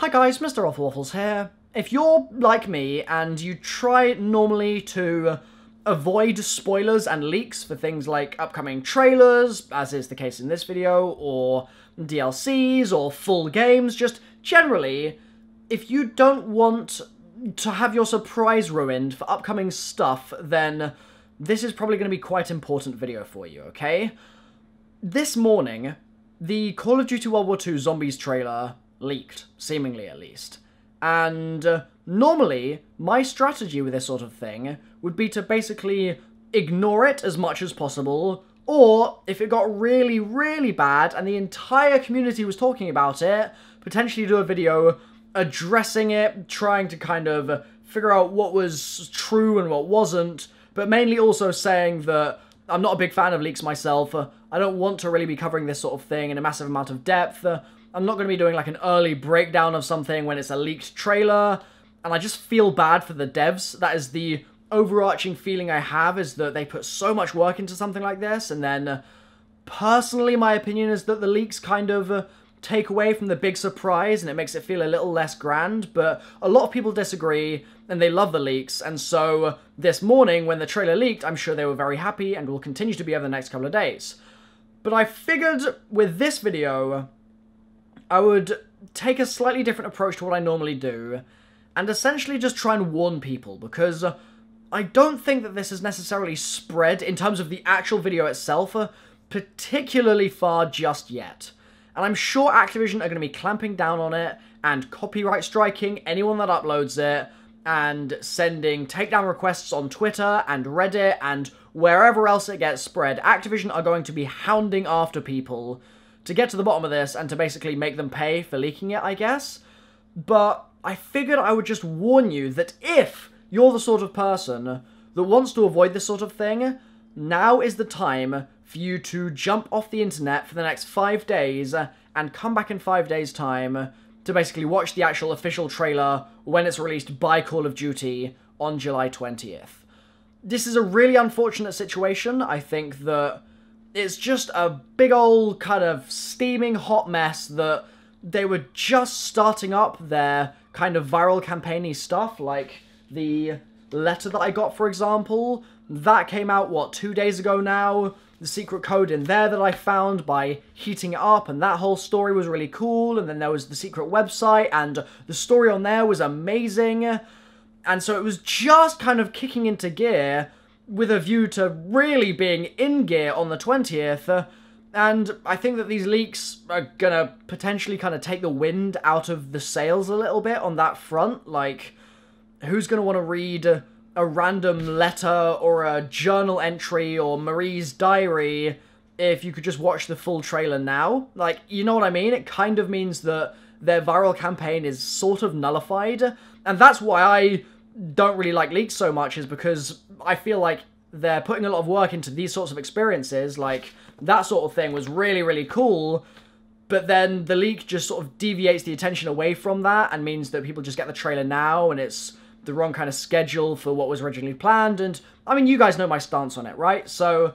Hi guys, MrRoflWaffles here. If you're like me and you try normally to avoid spoilers and leaks for things like upcoming trailers, as is the case in this video, or DLCs, or full games, just generally, if you don't want to have your surprise ruined for upcoming stuff, then this is probably going to be quite an important video for you, okay? This morning, the Call of Duty World War II Zombies trailer leaked, seemingly at least. And normally, my strategy with this sort of thing would be to basically ignore it as much as possible, or if it got really, really bad and the entire community was talking about it, potentially do a video addressing it, trying to kind of figure out what was true and what wasn't, but mainly also saying that I'm not a big fan of leaks myself. I don't want to really be covering this sort of thing in a massive amount of depth. I'm not going to be doing like an early breakdown of something when it's a leaked trailer, and I just feel bad for the devs. That is the overarching feeling I have, is that they put so much work into something like this, and then personally my opinion is that the leaks kind of take away from the big surprise and it makes it feel a little less grand, but a lot of people disagree and they love the leaks, and so this morning when the trailer leaked, I'm sure they were very happy and will continue to be over the next couple of days. But I figured with this video I would take a slightly different approach to what I normally do, and essentially just try and warn people, because I don't think that this is necessarily spread, in terms of the actual video itself, particularly far just yet. And I'm sure Activision are going to be clamping down on it, and copyright striking anyone that uploads it, and sending takedown requests on Twitter and Reddit and wherever else it gets spread. Activision are going to be hounding after people to get to the bottom of this and to basically make them pay for leaking it, I guess. But I figured I would just warn you that if you're the sort of person that wants to avoid this sort of thing, now is the time for you to jump off the internet for the next 5 days and come back in 5 days' time to basically watch the actual official trailer when it's released by Call of Duty on July 20th. This is a really unfortunate situation. I think that it's just a big old kind of steaming hot mess that they were just starting up their kind of viral campaign-y stuff, like the letter that I got, for example. That came out, what, 2 days ago now? The secret code in there that I found by heating it up, and that whole story was really cool, and then there was the secret website, and the story on there was amazing, and so it was just kind of kicking into gear with a view to really being in gear on the 20th, and I think that these leaks are gonna potentially kind of take the wind out of the sails a little bit on that front. Like, who's gonna want to read a random letter or a journal entry or Marie's diary if you could just watch the full trailer now? Like, you know what I mean? It kind of means that their viral campaign is sort of nullified, and that's why I don't really like leaks so much, is because I feel like they're putting a lot of work into these sorts of experiences. Like, that sort of thing was really, really cool, but then the leak just sort of deviates the attention away from that and means that people just get the trailer now, and it's the wrong kind of schedule for what was originally planned, and, I mean, you guys know my stance on it, right? So,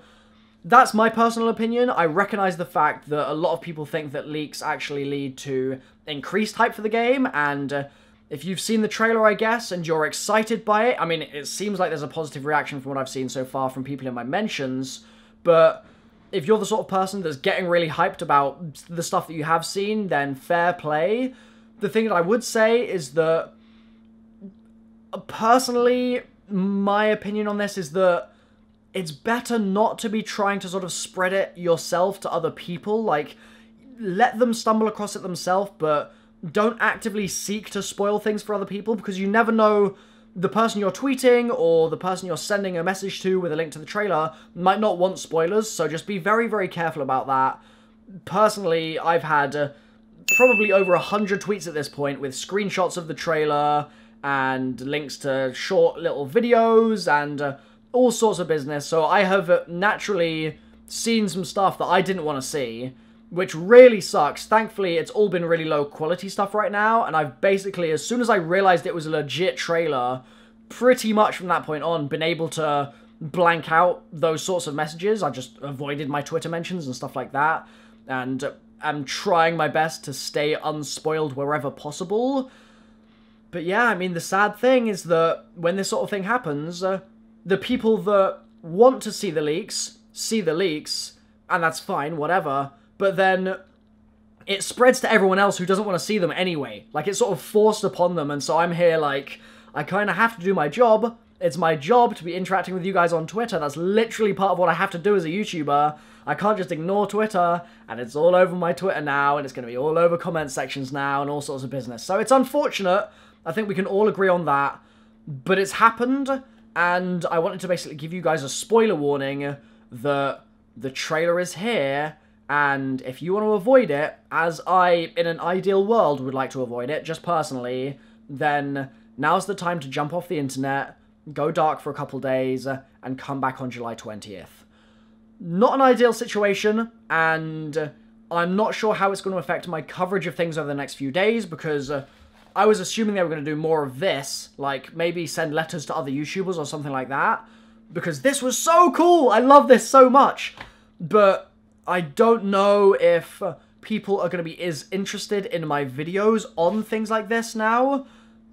that's my personal opinion. I recognize the fact that a lot of people think that leaks actually lead to increased hype for the game, and if you've seen the trailer, I guess, and you're excited by it, I mean, it seems like there's a positive reaction from what I've seen so far from people in my mentions, but if you're the sort of person that's getting really hyped about the stuff that you have seen, then fair play. The thing that I would say is that, personally, my opinion on this is that it's better not to be trying to sort of spread it yourself to other people. Like, let them stumble across it themselves, but don't actively seek to spoil things for other people, because you never know, the person you're tweeting or the person you're sending a message to with a link to the trailer might not want spoilers, so just be very, very careful about that. Personally, I've had probably over 100 tweets at this point with screenshots of the trailer and links to short little videos and all sorts of business, so I have naturally seen some stuff that I didn't want to see, which really sucks. Thankfully, it's all been really low quality stuff right now, and I've basically, as soon as I realized it was a legit trailer, pretty much from that point on, been able to blank out those sorts of messages. I just avoided my Twitter mentions and stuff like that, and am trying my best to stay unspoiled wherever possible. But yeah, I mean, the sad thing is that when this sort of thing happens, the people that want to see the leaks, and that's fine, whatever, but then it spreads to everyone else who doesn't want to see them anyway. Like, it's sort of forced upon them, and so I'm here, like, I kind of have to do my job. It's my job to be interacting with you guys on Twitter. That's literally part of what I have to do as a YouTuber. I can't just ignore Twitter, and it's all over my Twitter now, and it's going to be all over comment sections now, and all sorts of business. So it's unfortunate. I think we can all agree on that. But it's happened, and I wanted to basically give you guys a spoiler warning that the trailer is here, and if you want to avoid it, as I, in an ideal world, would like to avoid it, just personally, then now's the time to jump off the internet, go dark for a couple days, and come back on July 20th. Not an ideal situation, and I'm not sure how it's going to affect my coverage of things over the next few days, because I was assuming they were going to do more of this, like maybe send letters to other YouTubers or something like that, because this was so cool! I love this so much! But I don't know if people are going to be as interested in my videos on things like this now,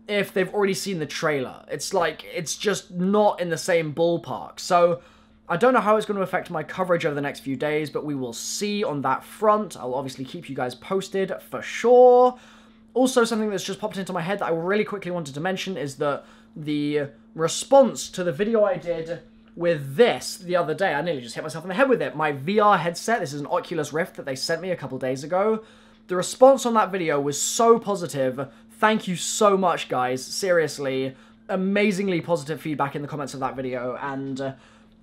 if they've already seen the trailer. It's like, it's just not in the same ballpark. So I don't know how it's going to affect my coverage over the next few days, but we will see on that front. I'll obviously keep you guys posted for sure. Also, something that's just popped into my head that I really quickly wanted to mention is that the response to the video I did with this the other day, I nearly just hit myself in the head with it. My VR headset, this is an Oculus Rift that they sent me a couple days ago. The response on that video was so positive. Thank you so much, guys. Seriously, amazingly positive feedback in the comments of that video, and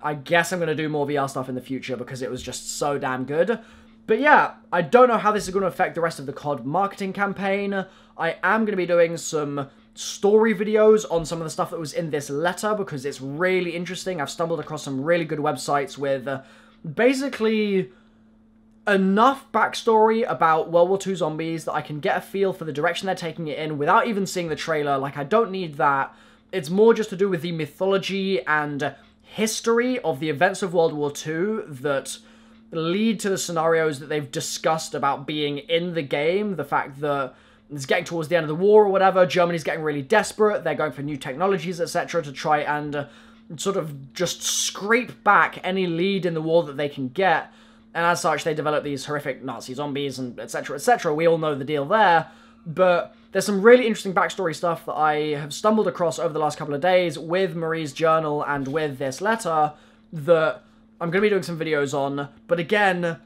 I guess I'm going to do more VR stuff in the future because it was just so damn good. But yeah, I don't know how this is going to affect the rest of the CoD marketing campaign. I am going to be doing some story videos on some of the stuff that was in this letter because it's really interesting. I've stumbled across some really good websites with basically enough backstory about World War II Zombies that I can get a feel for the direction they're taking it in without even seeing the trailer. Like, I don't need that. It's more just to do with the mythology and history of the events of World War II that lead to the scenarios that they've discussed about being in the game. The fact that it's getting towards the end of the war or whatever, Germany's getting really desperate, they're going for new technologies, etc. to try and sort of just scrape back any lead in the war that they can get. And as such, they develop these horrific Nazi zombies and etc, etc. We all know the deal there. But there's some really interesting backstory stuff that I have stumbled across over the last couple of days with Marie's journal and with this letter that I'm going to be doing some videos on. But again,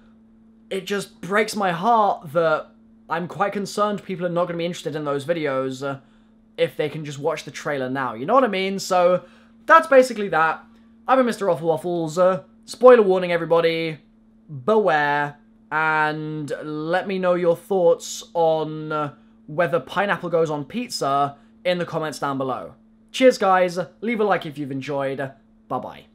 it just breaks my heart that I'm quite concerned people are not going to be interested in those videos if they can just watch the trailer now. You know what I mean? So that's basically that. I've been MrRoflWaffles. Spoiler warning, everybody. Beware. And let me know your thoughts on whether pineapple goes on pizza in the comments down below. Cheers, guys. Leave a like if you've enjoyed. Bye-bye.